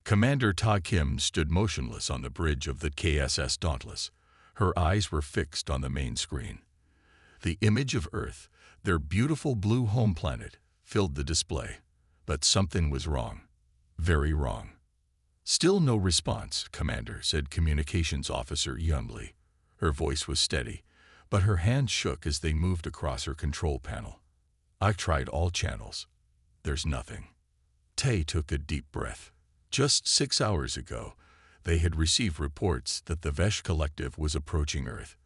Commander Ta Kim stood motionless on the bridge of the KSS Dauntless. Her eyes were fixed on the main screen. The image of Earth, their beautiful blue home planet, filled the display. But something was wrong. Very wrong. "Still no response, Commander," said Communications Officer Yunli. Her voice was steady, but her hands shook as they moved across her control panel. "I tried all channels. There's nothing." Tay took a deep breath. Just 6 hours ago, they had received reports that the Vesh Collective was approaching Earth.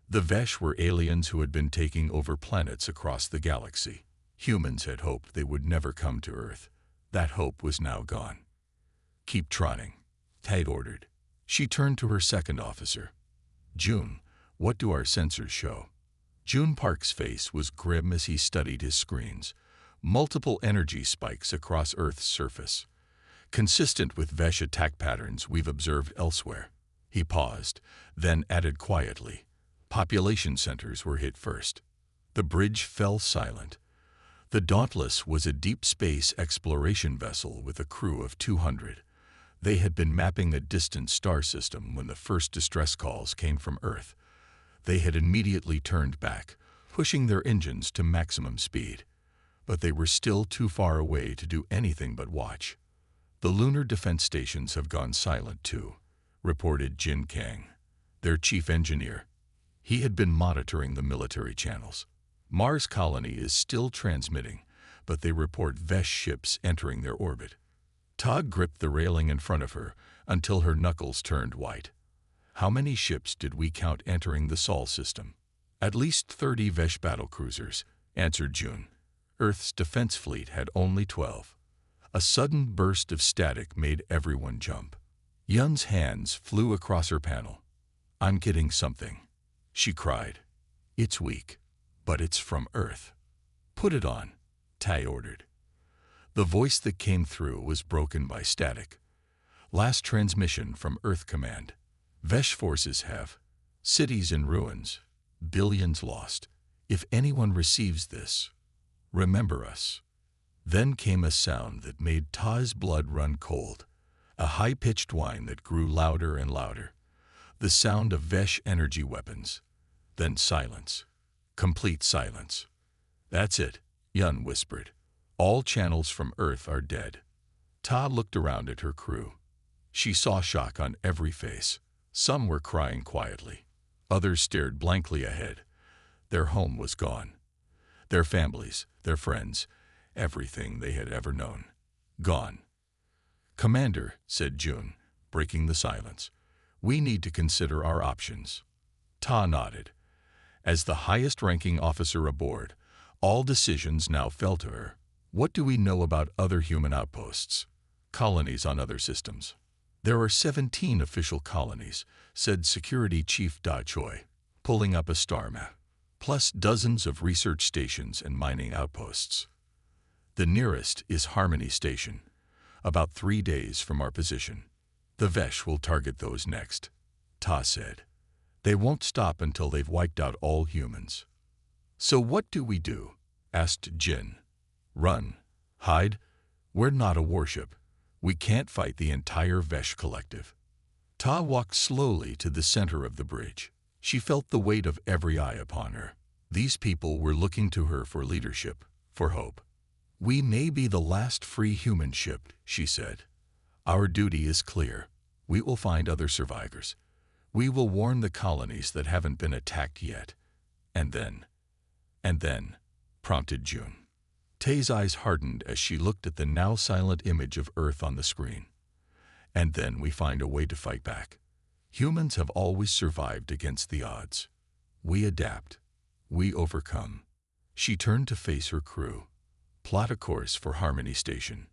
The Vesh were aliens who had been taking over planets across the galaxy. Humans had hoped they would never come to Earth. That hope was now gone. "Keep trotting," Tay ordered. She turned to her second officer. "June, what do our sensors show?" June Park's face was grim as he studied his screens. Multiple energy spikes across Earth's surface, consistent with Vesh attack patterns we've observed elsewhere. He paused, then added quietly, "Population centers were hit first." The bridge fell silent. The Dauntless was a deep space exploration vessel with a crew of 200. They had been mapping a distant star system when the first distress calls came from Earth. They had immediately turned back, pushing their engines to maximum speed. But they were still too far away to do anything but watch. "The lunar defense stations have gone silent too," reported Jin Kang, their chief engineer. He had been monitoring the military channels. "Mars colony is still transmitting, but they report Vesh ships entering their orbit." Todd gripped the railing in front of her until her knuckles turned white. "How many ships did we count entering the Sol system?" "At least 30 Vesh battlecruisers," answered June. "Earth's defense fleet had only 12. A sudden burst of static made everyone jump. Yun's hands flew across her panel. "I'm getting something," she cried. "It's weak, but it's from Earth." "Put it on," Tai ordered. The voice that came through was broken by static. "Last transmission from Earth Command. Vesh forces have. Cities in ruins. Billions lost. If anyone receives this, remember us." Then came a sound that made Ta's blood run cold. A high-pitched whine that grew louder and louder. The sound of Vesh energy weapons. Then silence. Complete silence. "That's it," Yun whispered. "All channels from Earth are dead." Ta looked around at her crew. She saw shock on every face. Some were crying quietly. Others stared blankly ahead. Their home was gone. Their families, their friends, everything they had ever known. Gone. "Commander," said June, breaking the silence, "we need to consider our options." Ta nodded. As the highest-ranking officer aboard, all decisions now fell to her. "What do we know about other human outposts? Colonies on other systems?" "There are 17 official colonies," said Security Chief Da Choi, pulling up a star map, "plus dozens of research stations and mining outposts. The nearest is Harmony Station, about 3 days from our position. The Vesh will target those next," Ta said. "They won't stop until they've wiped out all humans." "So what do we do?" asked Jin. "Run. Hide. We're not a warship. We can't fight the entire Vesh Collective." Ta walked slowly to the center of the bridge. She felt the weight of every eye upon her. These people were looking to her for leadership, for hope. "We may be the last free human ship," she said. "Our duty is clear. We will find other survivors. We will warn the colonies that haven't been attacked yet. And then, prompted June. Tay's eyes hardened as she looked at the now silent image of Earth on the screen. "And then we find a way to fight back. Humans have always survived against the odds. We adapt. We overcome." She turned to face her crew. "Plot a course for Harmony Station.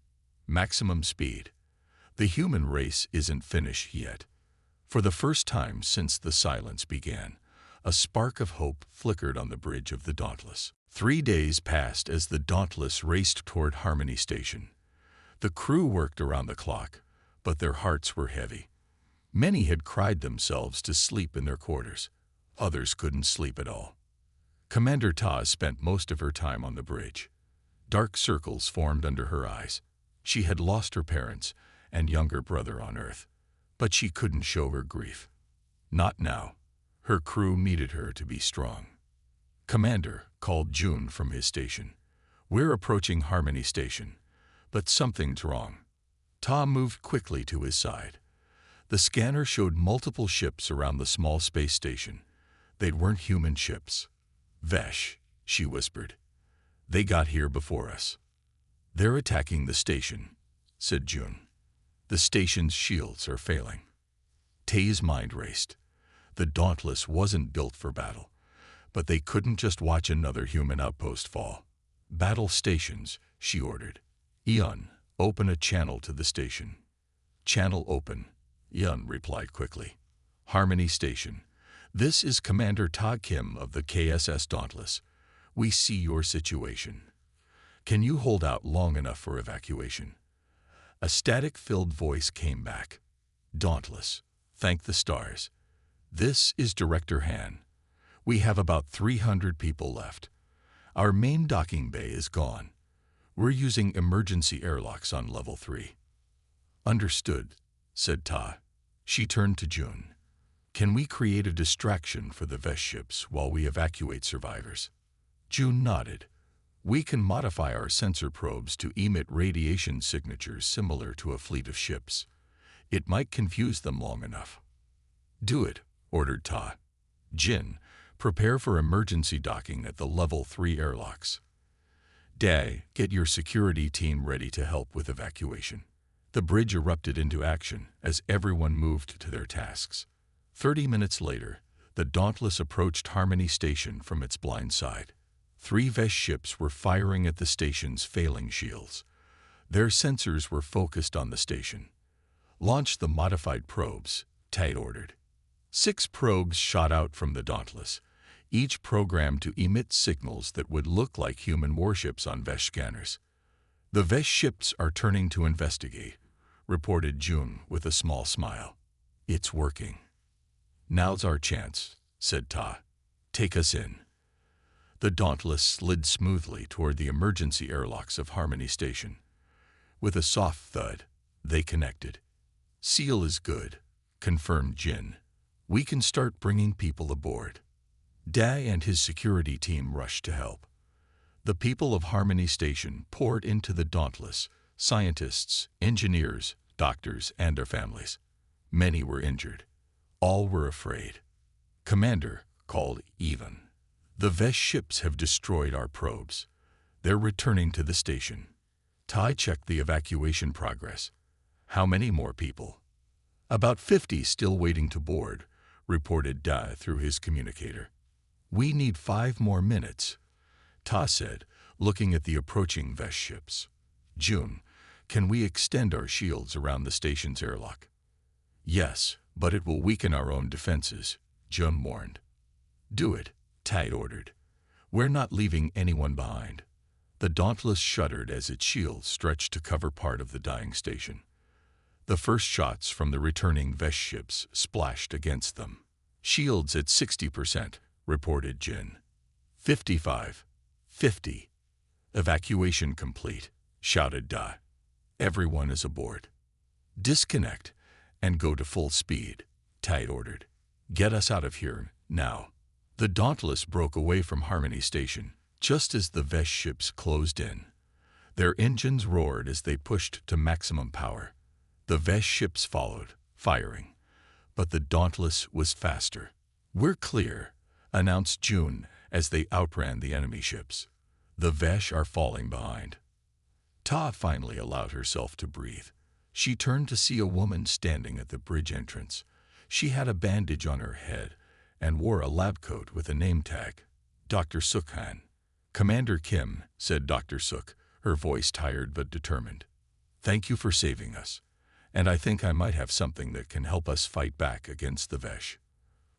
Maximum speed. The human race isn't finished yet." For the first time since the silence began, a spark of hope flickered on the bridge of the Dauntless. 3 days passed as the Dauntless raced toward Harmony Station. The crew worked around the clock, but their hearts were heavy. Many had cried themselves to sleep in their quarters. Others couldn't sleep at all. Commander Ta spent most of her time on the bridge. Dark circles formed under her eyes. She had lost her parents, and younger brother on Earth. But she couldn't show her grief. Not now. Her crew needed her to be strong. "Commander," called June from his station. "We're approaching Harmony Station, but something's wrong." Tom moved quickly to his side. The scanner showed multiple ships around the small space station. They weren't human ships. "Vesh," she whispered. "They got here before us." "They're attacking the station," said June. "The station's shields are failing." Tay's mind raced. The Dauntless wasn't built for battle, but they couldn't just watch another human outpost fall. "Battle stations," she ordered. "Eon, open a channel to the station." "Channel open," Eon replied quickly. "Harmony Station. This is Commander Ta Kim of the KSS Dauntless. We see your situation. Can you hold out long enough for evacuation?" A static-filled voice came back. "Dauntless, thank the stars. This is Director Han. We have about 300 people left. Our main docking bay is gone. We're using emergency airlocks on level 3. "Understood," said Ta. She turned to June. "Can we create a distraction for the Vesh ships while we evacuate survivors?" June nodded. "We can modify our sensor probes to emit radiation signatures similar to a fleet of ships. It might confuse them long enough." "Do it," ordered Ta. "Jin, prepare for emergency docking at the level 3 airlocks. Day, get your security team ready to help with evacuation." The bridge erupted into action as everyone moved to their tasks. 30 minutes later, the Dauntless approached Harmony Station from its blind side. 3 Vesh ships were firing at the station's failing shields. Their sensors were focused on the station. "Launch the modified probes," Tate ordered. 6 probes shot out from the Dauntless, each programmed to emit signals that would look like human warships on Vesh scanners. "The Vesh ships are turning to investigate," reported June with a small smile. "It's working." "Now's our chance," said Ta. "Take us in." The Dauntless slid smoothly toward the emergency airlocks of Harmony Station. With a soft thud, they connected. "Seal is good," confirmed Jin. "We can start bringing people aboard." Day and his security team rushed to help. The people of Harmony Station poured into the Dauntless, scientists, engineers, doctors, and their families. Many were injured. All were afraid. "Commander," called Evan, "the Vesh ships have destroyed our probes. They're returning to the station." Tai checked the evacuation progress. "How many more people?" "About 50 still waiting to board," reported Da through his communicator. "We need 5 more minutes," Ta said, looking at the approaching Vesh ships. "June, can we extend our shields around the station's airlock?" "Yes, but it will weaken our own defenses," June warned. "Do it," Tai ordered. "We're not leaving anyone behind." The Dauntless shuddered as its shields stretched to cover part of the dying station. The first shots from the returning Vesh ships splashed against them. "Shields at 60%, reported Jin. 55, 50. "Evacuation complete," shouted Da. "Everyone is aboard." "Disconnect and go to full speed," Tide ordered. "Get us out of here, now." The Dauntless broke away from Harmony Station, just as the Vesh ships closed in. Their engines roared as they pushed to maximum power. The Vesh ships followed, firing. But the Dauntless was faster. "We're clear," announced June as they outran the enemy ships. "The Vesh are falling behind." Ta finally allowed herself to breathe. She turned to see a woman standing at the bridge entrance. She had a bandage on her head and wore a lab coat with a name tag. "Dr. Sukhan." "Commander Kim," said Dr. Suk, her voice tired but determined. "Thank you for saving us. And I think I might have something that can help us fight back against the Vesh."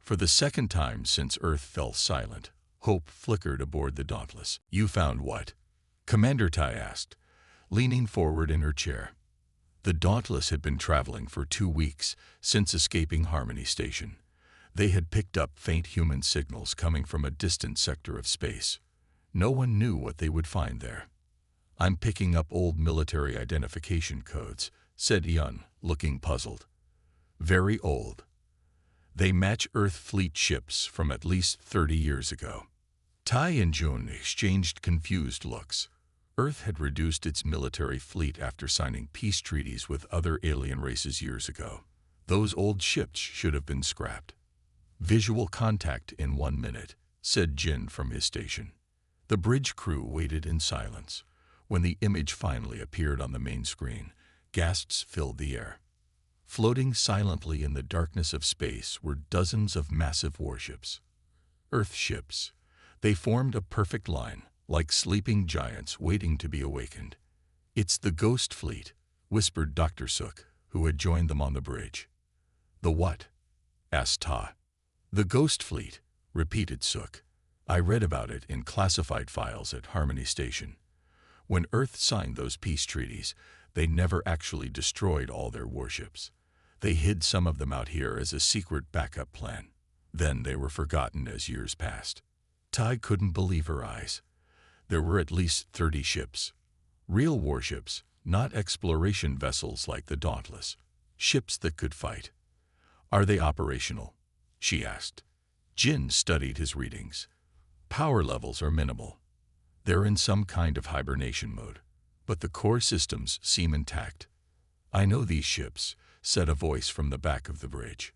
For the second time since Earth fell silent, hope flickered aboard the Dauntless. "You found what?" Commander Tai asked, leaning forward in her chair. The Dauntless had been traveling for 2 weeks since escaping Harmony Station. They had picked up faint human signals coming from a distant sector of space. No one knew what they would find there. "I'm picking up old military identification codes," said Yun, looking puzzled. Very old. They match Earth fleet ships from at least 30 years ago. Tai and Jun exchanged confused looks. Earth had reduced its military fleet after signing peace treaties with other alien races years ago. Those old ships should have been scrapped. Visual contact in 1 minute, said Jin from his station. The bridge crew waited in silence. When the image finally appeared on the main screen, gasps filled the air. Floating silently in the darkness of space were dozens of massive warships. Earth ships. They formed a perfect line, like sleeping giants waiting to be awakened. It's the Ghost Fleet, whispered Dr. Suk, who had joined them on the bridge. The what? Asked Ta. The Ghost Fleet, repeated Suk. I read about it in classified files at Harmony Station. When Earth signed those peace treaties, they never actually destroyed all their warships. They hid some of them out here as a secret backup plan. Then they were forgotten as years passed. Tai couldn't believe her eyes. There were at least 30 ships. Real warships, not exploration vessels like the Dauntless. Ships that could fight. Are they operational? She asked. Jin studied his readings. Power levels are minimal. They're in some kind of hibernation mode, but the core systems seem intact. I know these ships, said a voice from the back of the bridge.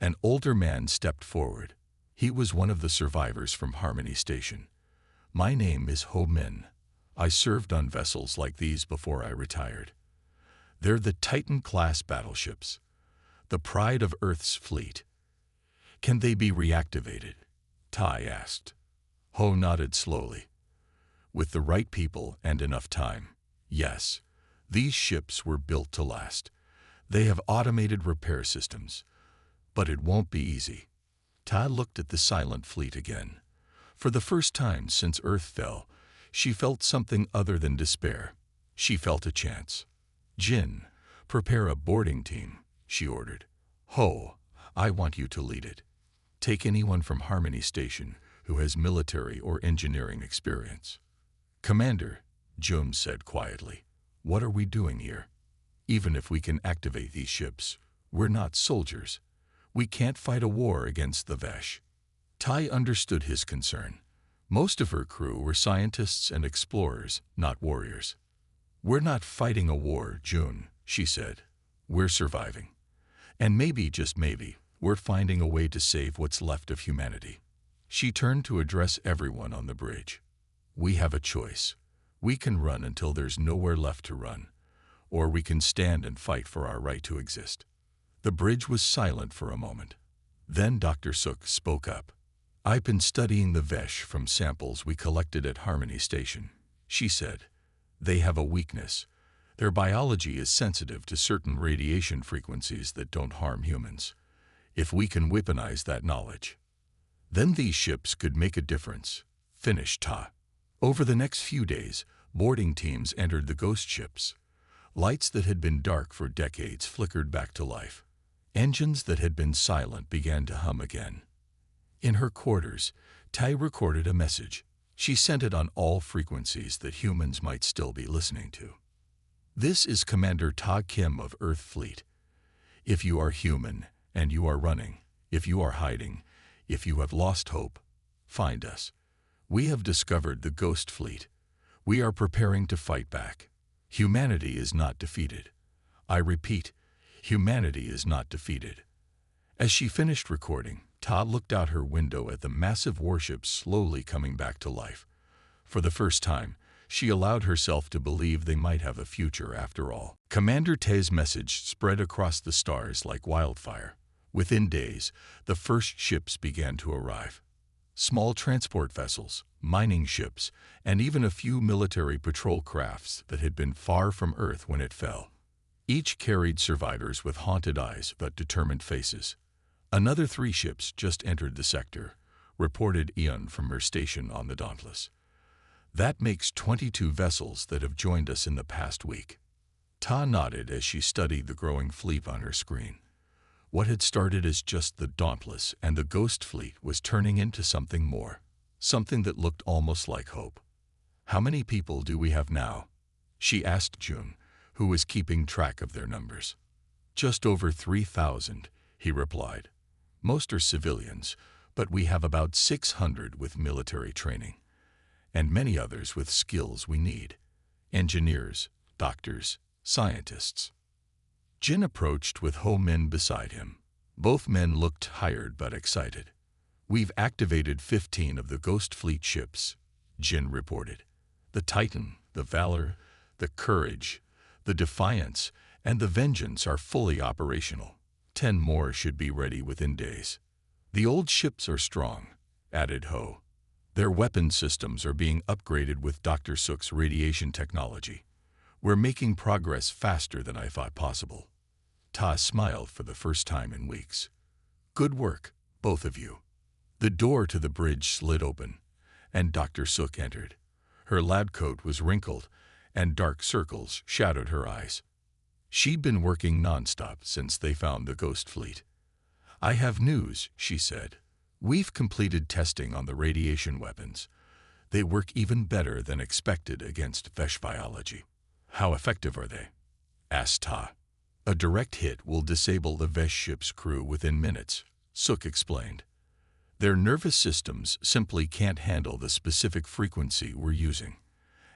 An older man stepped forward. He was one of the survivors from Harmony Station. My name is Ho Min. I served on vessels like these before I retired. They're the Titan-class battleships, the pride of Earth's fleet. Can they be reactivated? Tai asked. Ho nodded slowly. With the right people and enough time, yes. These ships were built to last. They have automated repair systems. But it won't be easy. Ta looked at the silent fleet again. For the first time since Earth fell, she felt something other than despair. She felt a chance. Jin, prepare a boarding team, she ordered. Ho, I want you to lead it. Take anyone from Harmony Station who has military or engineering experience. Commander, Jun said quietly, what are we doing here? Even if we can activate these ships, we're not soldiers. We can't fight a war against the Vesh. Tai understood his concern. Most of her crew were scientists and explorers, not warriors. We're not fighting a war, Jun, she said. We're surviving. And maybe, just maybe, we're finding a way to save what's left of humanity. She turned to address everyone on the bridge. We have a choice. We can run until there's nowhere left to run, or we can stand and fight for our right to exist. The bridge was silent for a moment. Then Dr. Suk spoke up. I've been studying the Vesh from samples we collected at Harmony Station, she said. They have a weakness. Their biology is sensitive to certain radiation frequencies that don't harm humans. If we can weaponize that knowledge, then these ships could make a difference, finished Ta. Over the next few days, boarding teams entered the ghost ships. Lights that had been dark for decades flickered back to life. Engines that had been silent began to hum again. In her quarters, Tai recorded a message. She sent it on all frequencies that humans might still be listening to. This is Commander Ta Kim of Earth Fleet. If you are human and you are running, if you are hiding, if you have lost hope, find us. We have discovered the Ghost Fleet. We are preparing to fight back. Humanity is not defeated. I repeat, humanity is not defeated. As she finished recording, Ta looked out her window at the massive warships slowly coming back to life. For the first time, she allowed herself to believe they might have a future after all. Commander Te's message spread across the stars like wildfire. Within days, the first ships began to arrive. Small transport vessels, mining ships, and even a few military patrol crafts that had been far from Earth when it fell. Each carried survivors with haunted eyes but determined faces. Another 3 ships just entered the sector, reported Ian from her station on the Dauntless. That makes 22 vessels that have joined us in the past week. Ta nodded as she studied the growing fleet on her screen. What had started as just the Dauntless and the Ghost Fleet was turning into something more, something that looked almost like hope. How many people do we have now? She asked Jun, who was keeping track of their numbers. "Just over 3,000, he replied. "Most are civilians, but we have about 600 with military training, and many others with skills we need. Engineers, doctors, scientists." Jin approached with Ho Min beside him. Both men looked tired but excited. "We've activated 15 of the Ghost Fleet ships," Jin reported. "The Titan, the Valor, the Courage, the Defiance, and the Vengeance are fully operational. 10 more should be ready within days." "The old ships are strong," added Ho. "Their weapon systems are being upgraded with Dr. Sook's radiation technology. We're making progress faster than I thought possible." Ta smiled for the first time in weeks. "Good work, both of you." The door to the bridge slid open, and Dr. Sook entered. Her lab coat was wrinkled, and dark circles shadowed her eyes. She'd been working nonstop since they found the Ghost Fleet. "I have news," she said. "We've completed testing on the radiation weapons. They work even better than expected against Vesh biology." "How effective are they?" asked Ta. "A direct hit will disable the Vesh ship's crew within minutes," Sook explained. "Their nervous systems simply can't handle the specific frequency we're using.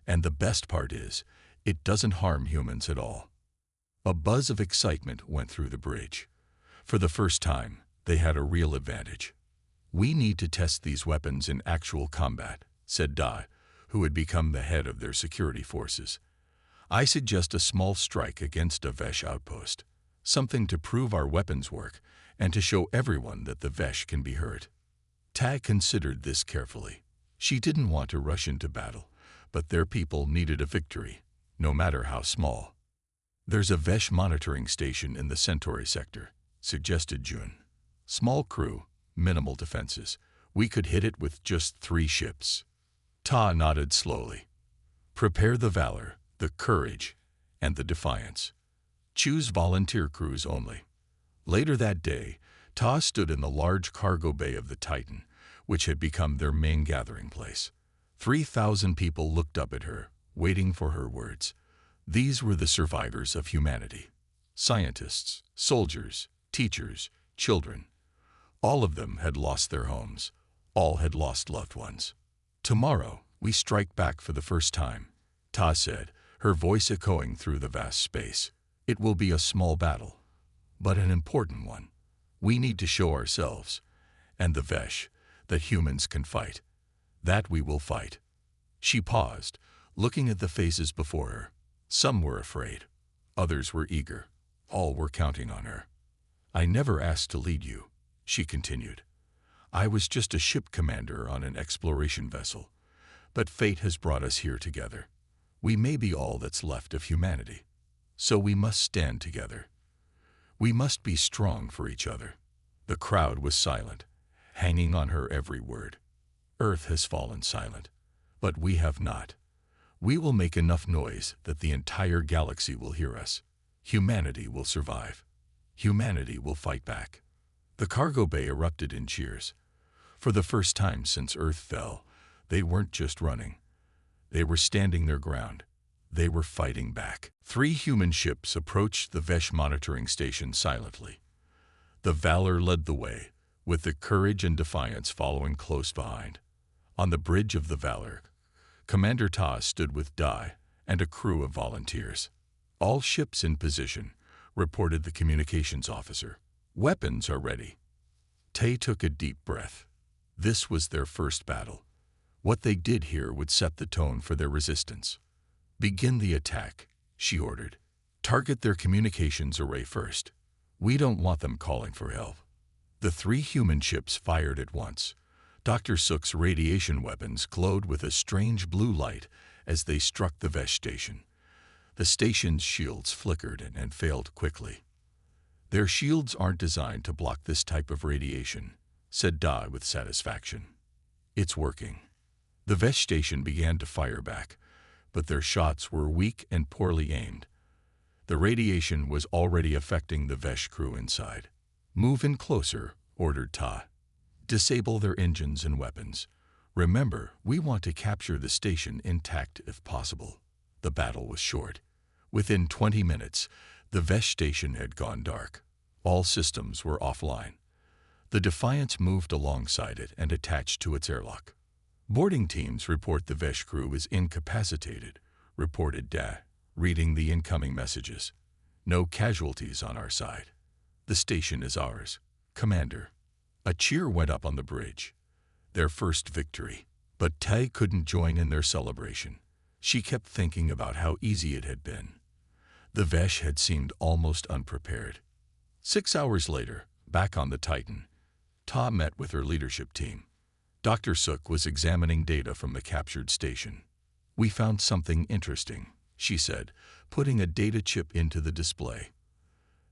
And the best part is, it doesn't harm humans at all." A buzz of excitement went through the bridge. For the first time, they had a real advantage. "We need to test these weapons in actual combat," said Da, who had become the head of their security forces. "I suggest a small strike against a Vesh outpost, something to prove our weapons work and to show everyone that the Vesh can be hurt." Ta considered this carefully. She didn't want to rush into battle, but their people needed a victory, no matter how small. "There's a Vesh monitoring station in the Centauri sector," suggested Jun. "Small crew, minimal defenses. We could hit it with just 3 ships." Ta nodded slowly. "Prepare the Valor, the Courage, and the Defiance. Choose volunteer crews only." Later that day, Ta stood in the large cargo bay of the Titan, which had become their main gathering place. 3,000 people looked up at her, waiting for her words. These were the survivors of humanity. Scientists, soldiers, teachers, children. All of them had lost their homes. All had lost loved ones. "Tomorrow, we strike back for the first time," Ta said, her voice echoing through the vast space. "It will be a small battle, but an important one. We need to show ourselves, and the Vesh, that humans can fight. That we will fight." She paused, looking at the faces before her. Some were afraid. Others were eager. All were counting on her. "I never asked to lead you," she continued. "I was just a ship commander on an exploration vessel. But fate has brought us here together. We may be all that's left of humanity. So we must stand together. We must be strong for each other." The crowd was silent, hanging on her every word. "Earth has fallen silent, but we have not. We will make enough noise that the entire galaxy will hear us. Humanity will survive. Humanity will fight back." The cargo bay erupted in cheers. For the first time since Earth fell, they weren't just running. They were standing their ground. They were fighting back. 3 human ships approached the Vesh monitoring station silently. The Valor led the way, with the Courage and Defiance following close behind. On the bridge of the Valor, Commander Ta stood with Dai and a crew of volunteers. "All ships in position," reported the communications officer. "Weapons are ready." Tay took a deep breath. This was their first battle. What they did here would set the tone for their resistance. "Begin the attack," she ordered. "Target their communications array first. We don't want them calling for help." The 3 human ships fired at once. Dr. Sook's radiation weapons glowed with a strange blue light as they struck the Vesh station. The station's shields flickered and failed quickly. "Their shields aren't designed to block this type of radiation," said Da with satisfaction. "It's working." The Vesh station began to fire back, but their shots were weak and poorly aimed. The radiation was already affecting the Vesh crew inside. "Move in closer," ordered Ta. "Disable their engines and weapons. Remember, we want to capture the station intact if possible." The battle was short. Within 20 minutes, the Vesh station had gone dark. All systems were offline. The Defiance moved alongside it and attached to its airlock. Boarding teams report the Vesh crew is incapacitated, reported Da, reading the incoming messages. No casualties on our side. The station is ours. Commander. A cheer went up on the bridge. Their first victory. But Tai couldn't join in their celebration. She kept thinking about how easy it had been. The Vesh had seemed almost unprepared. 6 hours later, back on the Titan, Ta met with her leadership team. Dr. Suk was examining data from the captured station. "We found something interesting," she said, putting a data chip into the display.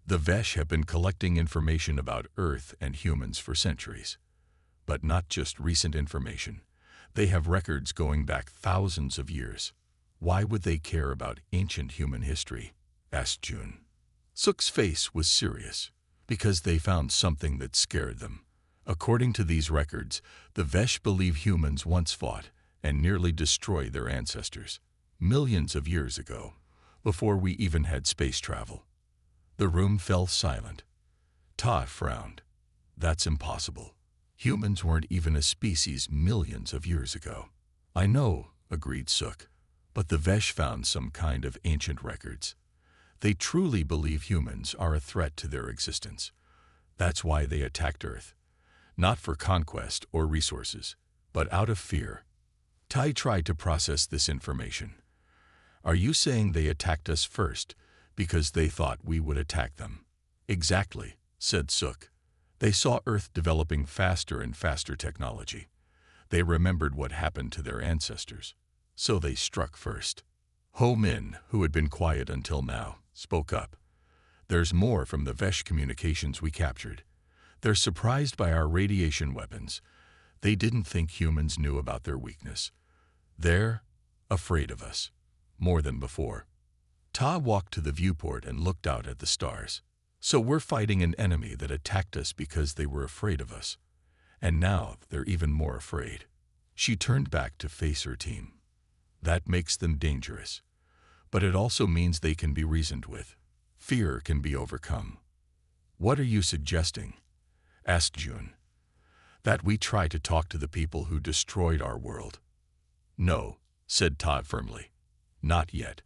The Vesh have been collecting information about Earth and humans for centuries. But not just recent information. They have records going back thousands of years. "Why would they care about ancient human history?" asked June. Suk's face was serious. "Because they found something that scared them. According to these records, the Vesh believe humans once fought and nearly destroyed their ancestors, millions of years ago, before we even had space travel." The room fell silent. Ta frowned. "That's impossible. Humans weren't even a species millions of years ago." "I know," agreed Suk, "but the Vesh found some kind of ancient records. They truly believe humans are a threat to their existence. That's why they attacked Earth. Not for conquest or resources, but out of fear." Tai tried to process this information. "Are you saying they attacked us first because they thought we would attack them?" "Exactly," said Suk. "They saw Earth developing faster and faster technology. They remembered what happened to their ancestors. So they struck first." Ho Min, who had been quiet until now, spoke up. "There's more from the Vesh communications we captured. They're surprised by our radiation weapons. They didn't think humans knew about their weakness. They're afraid of us, more than before." Ta walked to the viewport and looked out at the stars. "So we're fighting an enemy that attacked us because they were afraid of us. And now they're even more afraid." She turned back to face her team. "That makes them dangerous. But it also means they can be reasoned with. Fear can be overcome." "What are you suggesting?" asked June. "That we try to talk to the people who destroyed our world." "No," said Todd firmly. "Not yet.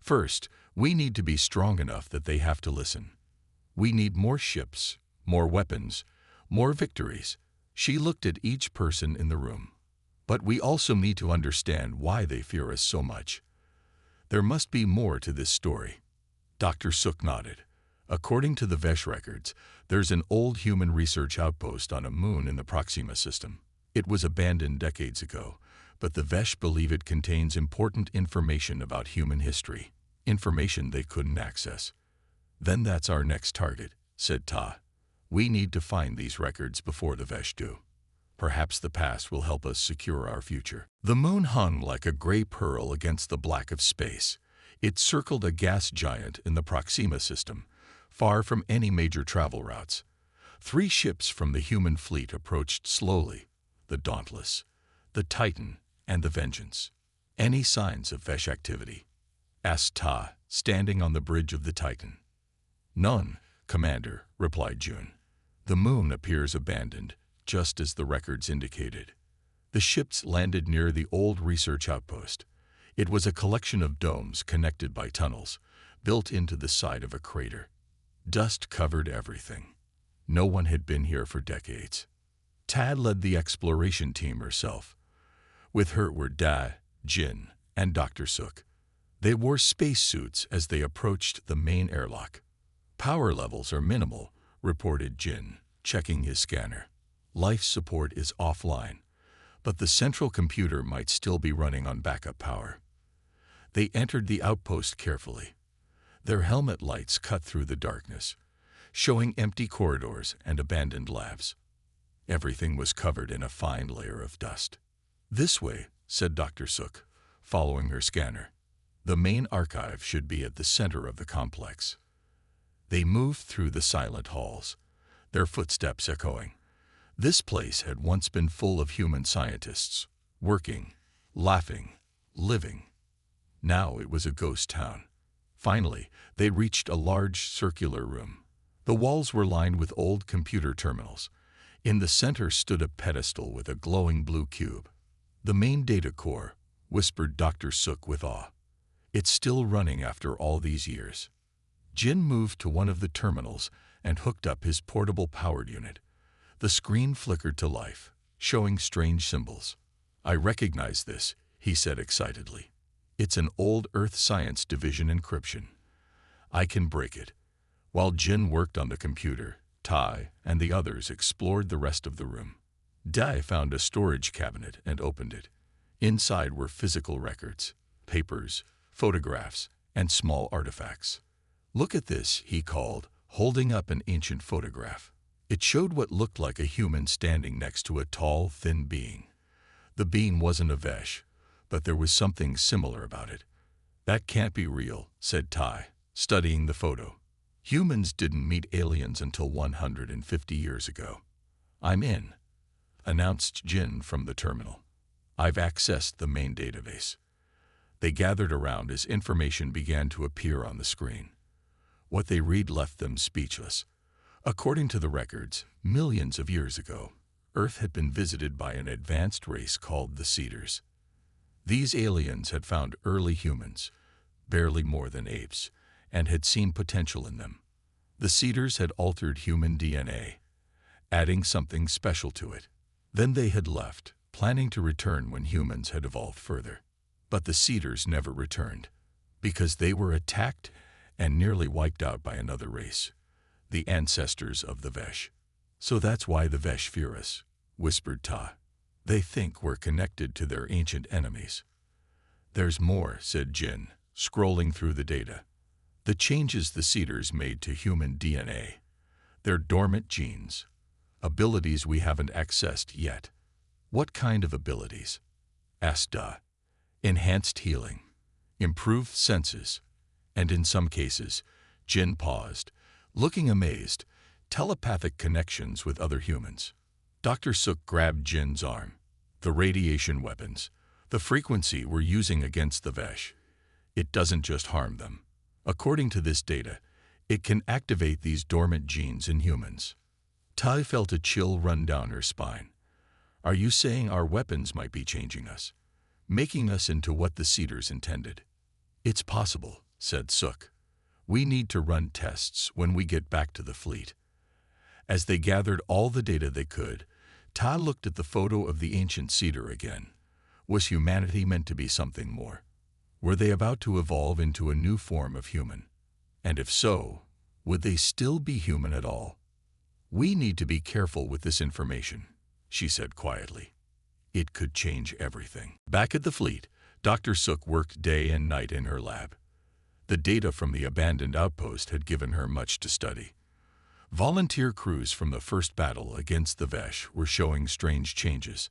First, we need to be strong enough that they have to listen. We need more ships, more weapons, more victories." She looked at each person in the room. "But we also need to understand why they fear us so much. There must be more to this story." Dr. Suk nodded. "According to the Vesh records, there's an old human research outpost on a moon in the Proxima system. It was abandoned decades ago, but the Vesh believe it contains important information about human history, information they couldn't access." "Then that's our next target," said Ta. "We need to find these records before the Vesh do. Perhaps the past will help us secure our future." The moon hung like a gray pearl against the black of space. It circled a gas giant in the Proxima system, far from any major travel routes. 3 ships from the human fleet approached slowly, the Dauntless, the Titan, and the Vengeance. "Any signs of Vesh activity?" asked Ta, standing on the bridge of the Titan. "None, Commander," replied June. "The moon appears abandoned, just as the records indicated." The ships landed near the old research outpost. It was a collection of domes connected by tunnels, built into the side of a crater. Dust covered everything. No one had been here for decades. Tad led the exploration team herself. With her were Da, Jin, and Dr. Suk. They wore spacesuits as they approached the main airlock. "Power levels are minimal," reported Jin, checking his scanner. "Life support is offline, but the central computer might still be running on backup power." They entered the outpost carefully. Their helmet lights cut through the darkness, showing empty corridors and abandoned labs. Everything was covered in a fine layer of dust. "This way," said Dr. Suk, following her scanner. "The main archive should be at the center of the complex." They moved through the silent halls, their footsteps echoing. This place had once been full of human scientists, working, laughing, living. Now it was a ghost town, Finally, they reached a large circular room. The walls were lined with old computer terminals. In the center stood a pedestal with a glowing blue cube. "The main data core," whispered Dr. Suk with awe. "It's still running after all these years." Jin moved to one of the terminals and hooked up his portable powered unit. The screen flickered to life, showing strange symbols. "I recognize this," he said excitedly. "It's an old Earth Science Division encryption. I can break it." While Jin worked on the computer, Tai and the others explored the rest of the room. Dai found a storage cabinet and opened it. Inside were physical records, papers, photographs, and small artifacts. "Look at this," he called, holding up an ancient photograph. It showed what looked like a human standing next to a tall, thin being. The being wasn't a Vesh, but there was something similar about it. "That can't be real," said Tai, studying the photo. "Humans didn't meet aliens until 150 years ago." "I'm in," announced Jin from the terminal. "I've accessed the main database." They gathered around as information began to appear on the screen. What they read left them speechless. According to the records, millions of years ago, Earth had been visited by an advanced race called the Cedars. These aliens had found early humans, barely more than apes, and had seen potential in them. The Cedars had altered human DNA, adding something special to it. Then they had left, planning to return when humans had evolved further. But the Cedars never returned, because they were attacked and nearly wiped out by another race, the ancestors of the Vesh. "So that's why the Vesh fear us," whispered Ta. "They think we're connected to their ancient enemies." "There's more," said Jin, scrolling through the data. "The changes the Cedars made to human DNA. They're dormant genes, abilities we haven't accessed yet." "What kind of abilities?" asked Da. "Enhanced healing, improved senses, and in some cases," Jin paused, looking amazed, "telepathic connections with other humans." Dr. Suk grabbed Jin's arm. "The radiation weapons, the frequency we're using against the Vesh, it doesn't just harm them. According to this data, it can activate these dormant genes in humans." Tai felt a chill run down her spine. "Are you saying our weapons might be changing us, making us into what the Cedars intended?" "It's possible," said Suk. "We need to run tests when we get back to the fleet." As they gathered all the data they could, Ta looked at the photo of the ancient cedar again. Was humanity meant to be something more? Were they about to evolve into a new form of human? And if so, would they still be human at all? "We need to be careful with this information," she said quietly. "It could change everything." Back at the fleet, Dr. Suk worked day and night in her lab. The data from the abandoned outpost had given her much to study. Volunteer crews from the first battle against the Vesh were showing strange changes.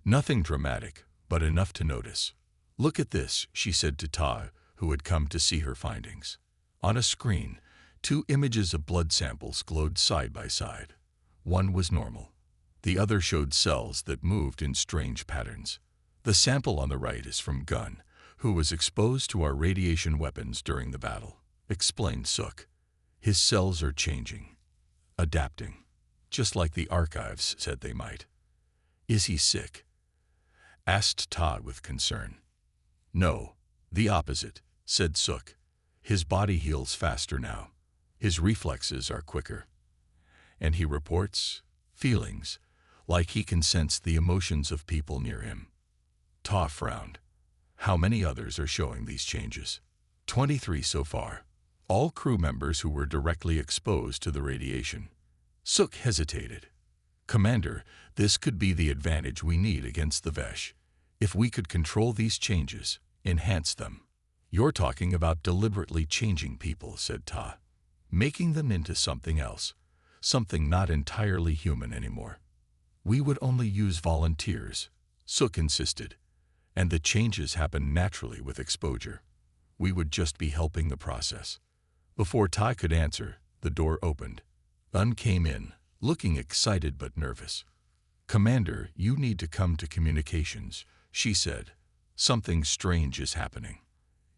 Nothing dramatic, but enough to notice. "Look at this," she said to Ta, who had come to see her findings. On a screen, two images of blood samples glowed side by side. One was normal. The other showed cells that moved in strange patterns. "The sample on the right is from Gun, who was exposed to our radiation weapons during the battle," explained Suk. "His cells are changing, adapting, just like the archives said they might." "Is he sick?" asked Ta with concern. "No, the opposite," said Suk. "His body heals faster now. His reflexes are quicker. And he reports feelings, like he can sense the emotions of people near him." Ta frowned. "How many others are showing these changes?" 23 so far, all crew members who were directly exposed to the radiation." Suk hesitated. "Commander, this could be the advantage we need against the Vesh. If we could control these changes, enhance them." "You're talking about deliberately changing people," said Ta. "Making them into something else, something not entirely human anymore." "We would only use volunteers," Suk insisted, "and the changes happen naturally with exposure. We would just be helping the process." Before Tai could answer, the door opened. Un came in, looking excited but nervous. "Commander, you need to come to communications," she said. "Something strange is happening."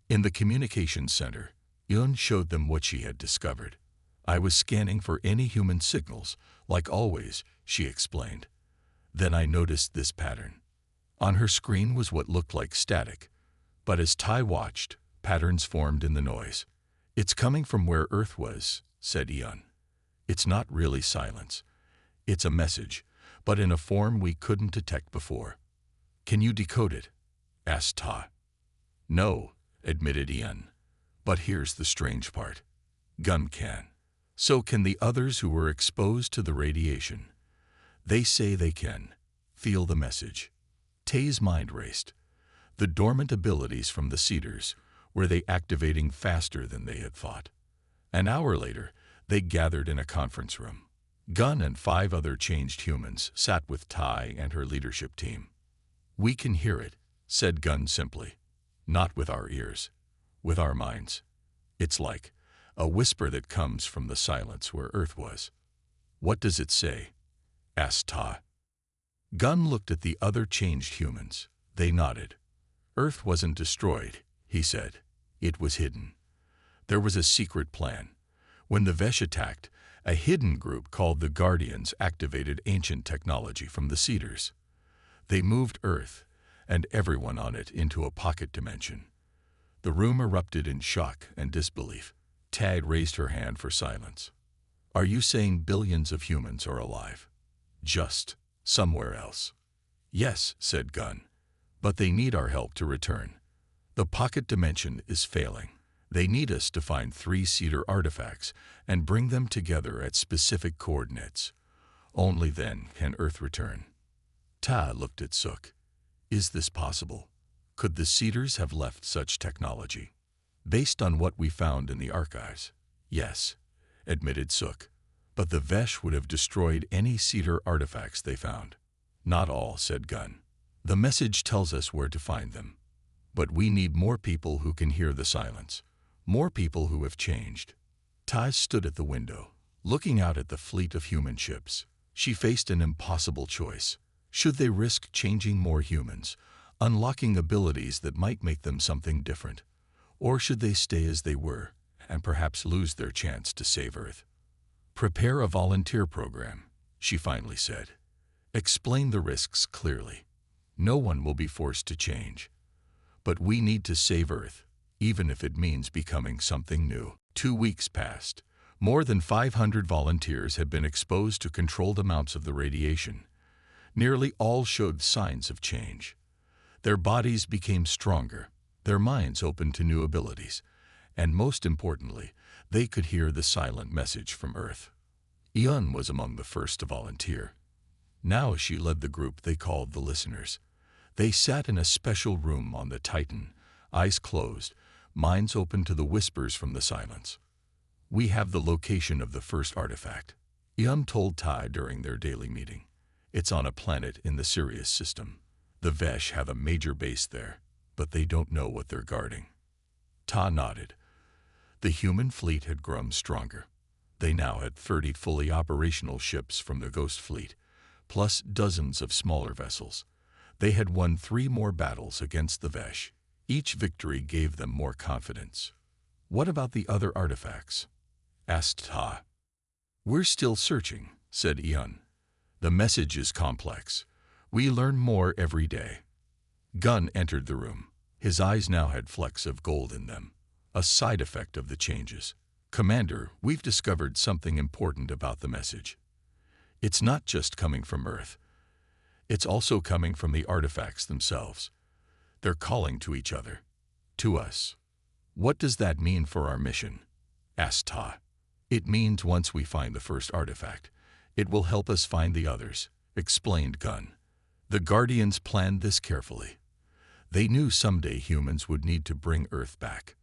In the communications center, Yun showed them what she had discovered. I was scanning for any human signals, like always, she explained. Then I noticed this pattern. On her screen was what looked like static, but as Tai watched, patterns formed in the noise. It's coming from where Earth was, said Yun. It's not really silence. It's a message, but in a form we couldn't detect before. Can you decode it? Asked Ta. No, admitted Ian. But here's the strange part. Gun can. So can the others who were exposed to the radiation. They say they can feel the message. Tay's mind raced. The dormant abilities from the Cedars, were they activating faster than they had thought? An hour later, they gathered in a conference room. Gun and 5 other changed humans sat with Tai and her leadership team. We can hear it, said Gun simply. Not with our ears, with our minds. It's like a whisper that comes from the silence where Earth was. What does it say? Asked Ta. Gun looked at the other changed humans. They nodded. Earth wasn't destroyed, he said. It was hidden. There was a secret plan. When the Vesh attacked, a hidden group called the Guardians activated ancient technology from the Cedars. They moved Earth and everyone on it into a pocket dimension. The room erupted in shock and disbelief. Tad raised her hand for silence. Are you saying billions of humans are alive? Just somewhere else? Yes, said Gun. But they need our help to return. The pocket dimension is failing. They need us to find 3 cedar artifacts and bring them together at specific coordinates. Only then can Earth return. Ta looked at Suk. Is this possible? Could the Cedars have left such technology? Based on what we found in the archives, yes, admitted Suk. But the Vesh would have destroyed any cedar artifacts they found. Not all, said Gun. The message tells us where to find them. But we need more people who can hear the silence. More people who have changed. Tai stood at the window, looking out at the fleet of human ships. She faced an impossible choice. Should they risk changing more humans, unlocking abilities that might make them something different? Or should they stay as they were and perhaps lose their chance to save Earth? Prepare a volunteer program, she finally said. Explain the risks clearly. No one will be forced to change. But we need to save Earth, even if it means becoming something new. 2 weeks passed. More than 500 volunteers had been exposed to controlled amounts of the radiation. Nearly all showed signs of change. Their bodies became stronger, their minds opened to new abilities, and most importantly, they could hear the silent message from Earth. Yun was among the first to volunteer. Now she led the group they called the Listeners. They sat in a special room on the Titan, eyes closed, minds open to the whispers from the silence. We have the location of the first artifact, Yun told Tai during their daily meeting. It's on a planet in the Sirius system. The Vesh have a major base there, but they don't know what they're guarding. Ta nodded. The human fleet had grown stronger. They now had 30 fully operational ships from the Ghost Fleet, plus dozens of smaller vessels. They had won 3 more battles against the Vesh. Each victory gave them more confidence. What about the other artifacts? Asked Ta. We're still searching, said Yun. The message is complex. We learn more every day. Gun entered the room. His eyes now had flecks of gold in them, a side effect of the changes. Commander, we've discovered something important about the message. It's not just coming from Earth. It's also coming from the artifacts themselves. They're calling to each other, to us. What does that mean for our mission? Asked Ta. It means once we find the first artifact, it will help us find the others, explained Gun. The Guardians planned this carefully. They knew someday humans would need to bring Earth back.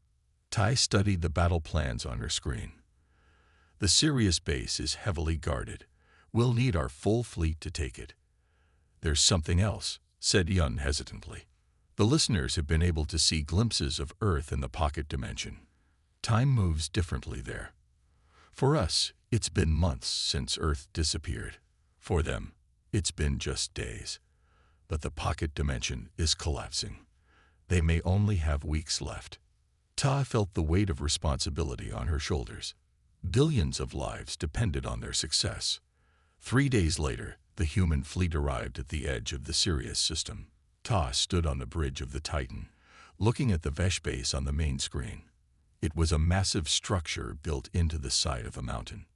Tai studied the battle plans on her screen. The Sirius base is heavily guarded. We'll need our full fleet to take it. There's something else, said Yun hesitantly. The Listeners have been able to see glimpses of Earth in the pocket dimension. Time moves differently there. For us, it's been months since Earth disappeared. For them, it's been just days. But the pocket dimension is collapsing. They may only have weeks left. Ta felt the weight of responsibility on her shoulders. Billions of lives depended on their success. 3 days later, the human fleet arrived at the edge of the Sirius system. Ta stood on the bridge of the Titan, looking at the Vesh base on the main screen. It was a massive structure built into the side of a mountain.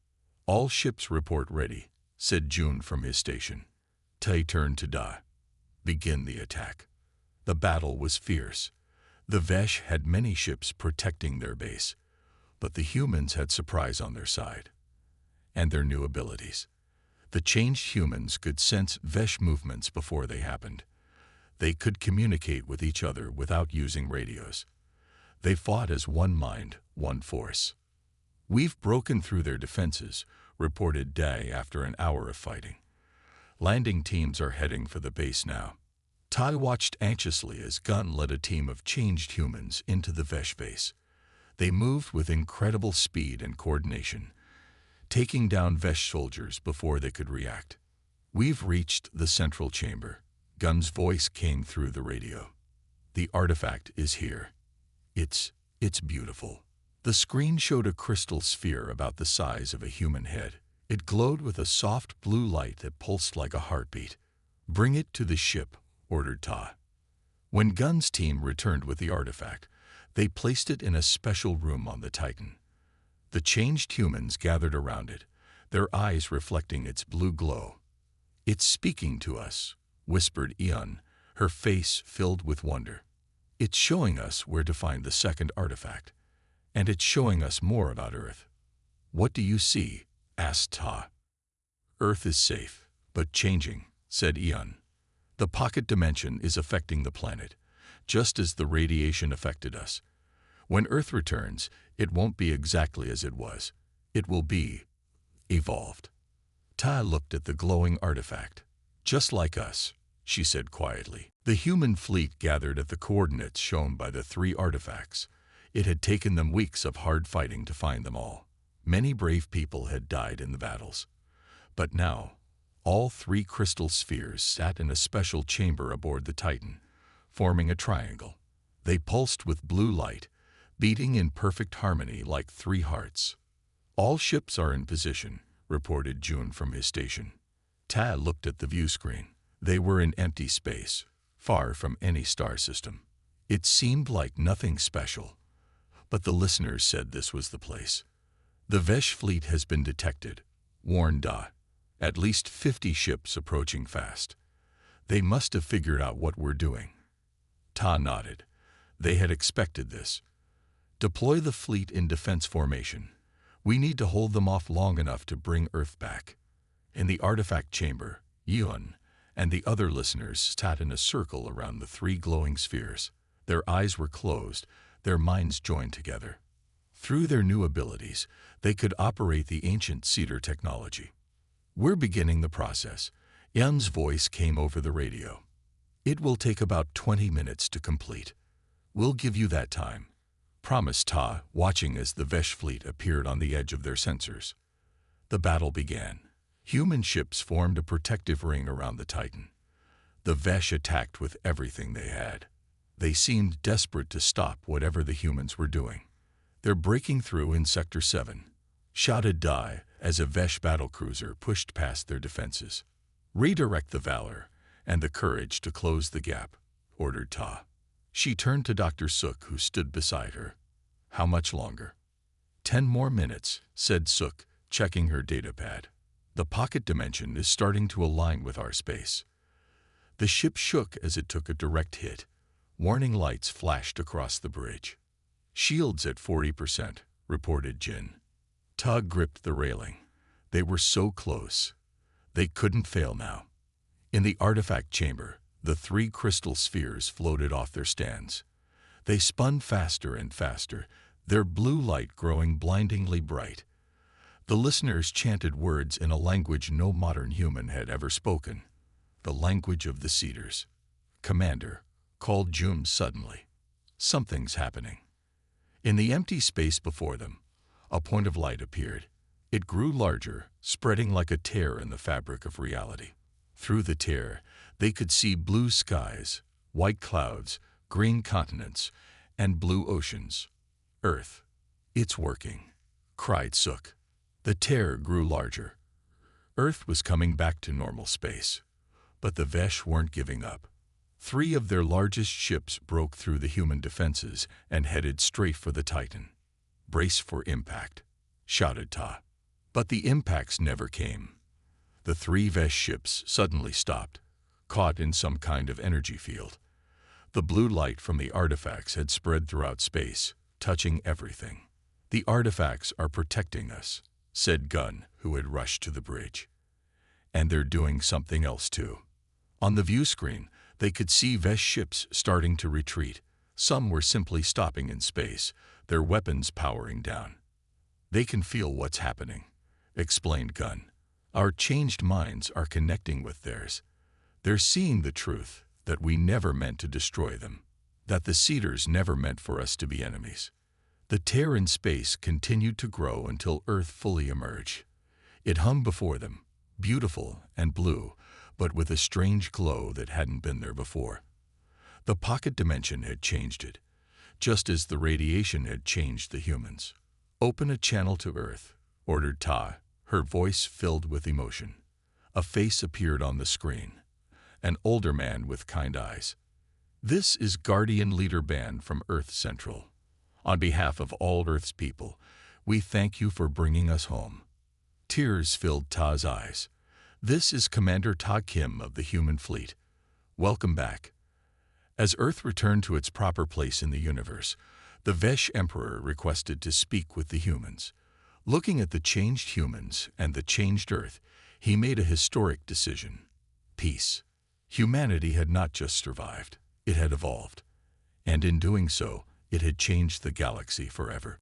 "All ships report ready," said June from his station. Tai turned to Da. "Begin the attack." The battle was fierce. The Vesh had many ships protecting their base, but the humans had surprise on their side. And their new abilities. The changed humans could sense Vesh movements before they happened. They could communicate with each other without using radios. They fought as one mind, one force. "We've broken through their defenses," reported Day after an hour of fighting. "Landing teams are heading for the base now." Tai watched anxiously as Gun led a team of changed humans into the Vesh base. They moved with incredible speed and coordination, taking down Vesh soldiers before they could react. "We've reached the central chamber." Gun's voice came through the radio. "The artifact is here. It's beautiful." The screen showed a crystal sphere about the size of a human head. It glowed with a soft blue light that pulsed like a heartbeat. "Bring it to the ship," ordered Ta. When Gun's team returned with the artifact, they placed it in a special room on the Titan. The changed humans gathered around it, their eyes reflecting its blue glow. "It's speaking to us," whispered Eon, her face filled with wonder. "It's showing us where to find the second artifact, and it's showing us more about Earth." "What do you see?" asked Ta. "Earth is safe, but changing," said Eon. "The pocket dimension is affecting the planet, just as the radiation affected us. When Earth returns, it won't be exactly as it was. It will be evolved." Ta looked at the glowing artifact. "Just like us," she said quietly. The human fleet gathered at the coordinates shown by the 3 artifacts. It had taken them weeks of hard fighting to find them all. Many brave people had died in the battles. But now, all 3 crystal spheres sat in a special chamber aboard the Titan, forming a triangle. They pulsed with blue light, beating in perfect harmony like 3 hearts. "All ships are in position," reported June from his station. Ta looked at the view screen. They were in empty space, far from any star system. It seemed like nothing special, but the listeners said this was the place. "The Vesh fleet has been detected," warned Da. "At least 50 ships approaching fast. They must have figured out what we're doing." Ta nodded. They had expected this. "Deploy the fleet in defense formation. We need to hold them off long enough to bring Earth back." In the artifact chamber, Eon and the other listeners sat in a circle around the 3 glowing spheres. Their eyes were closed, their minds joined together. Through their new abilities, they could operate the ancient cedar technology. "We're beginning the process." Eon's voice came over the radio. "It will take about 20 minutes to complete. We'll give you that time," promised Ta, watching as the Vesh fleet appeared on the edge of their sensors. The battle began. Human ships formed a protective ring around the Titan. The Vesh attacked with everything they had. They seemed desperate to stop whatever the humans were doing. "They're breaking through in Sector 7, shouted Dai as a Vesh battlecruiser pushed past their defenses. "Redirect the valor and the courage to close the gap," ordered Ta. She turned to Dr. Suk, who stood beside her. "How much longer?" 10 more minutes, said Suk, checking her datapad. "The pocket dimension is starting to align with our space." The ship shook as it took a direct hit. Warning lights flashed across the bridge. "Shields at 40%, reported Jin. Ta gripped the railing. They were so close. They couldn't fail now. In the artifact chamber, the 3 crystal spheres floated off their stands. They spun faster and faster, their blue light growing blindingly bright. The listeners chanted words in a language no modern human had ever spoken, the language of the cedars. "Commander," called June suddenly. "Something's happening." In the empty space before them, a point of light appeared. It grew larger, spreading like a tear in the fabric of reality. Through the tear, they could see blue skies, white clouds, green continents, and blue oceans. Earth, it's working, cried Sook. The tear grew larger. Earth was coming back to normal space. But the Vesh weren't giving up. 3 of their largest ships broke through the human defenses and headed straight for the Titan. "Brace for impact," shouted Ta. But the impacts never came. The 3 Vesh ships suddenly stopped, caught in some kind of energy field. The blue light from the artifacts had spread throughout space, touching everything. "The artifacts are protecting us," said Gunn, who had rushed to the bridge. "And they're doing something else too." On the view screen, they could see Vesh ships starting to retreat. Some were simply stopping in space, their weapons powering down. "They can feel what's happening," explained Gunn. "Our changed minds are connecting with theirs. They're seeing the truth, that we never meant to destroy them, that the Cedars never meant for us to be enemies." The tear in space continued to grow until Earth fully emerged. It hung before them, beautiful and blue, but with a strange glow that hadn't been there before. The pocket dimension had changed it, just as the radiation had changed the humans. "Open a channel to Earth," ordered Ta, her voice filled with emotion. A face appeared on the screen, an older man with kind eyes. "This is Guardian Leader Band from Earth Central. On behalf of all Earth's people, we thank you for bringing us home." Tears filled Ta's eyes. "This is Commander Ta Kim of the human fleet. Welcome back." As Earth returned to its proper place in the universe, the Vesh Emperor requested to speak with the humans. Looking at the changed humans and the changed Earth, he made a historic decision. Peace. Humanity had not just survived, it had evolved. And in doing so, it had changed the galaxy forever.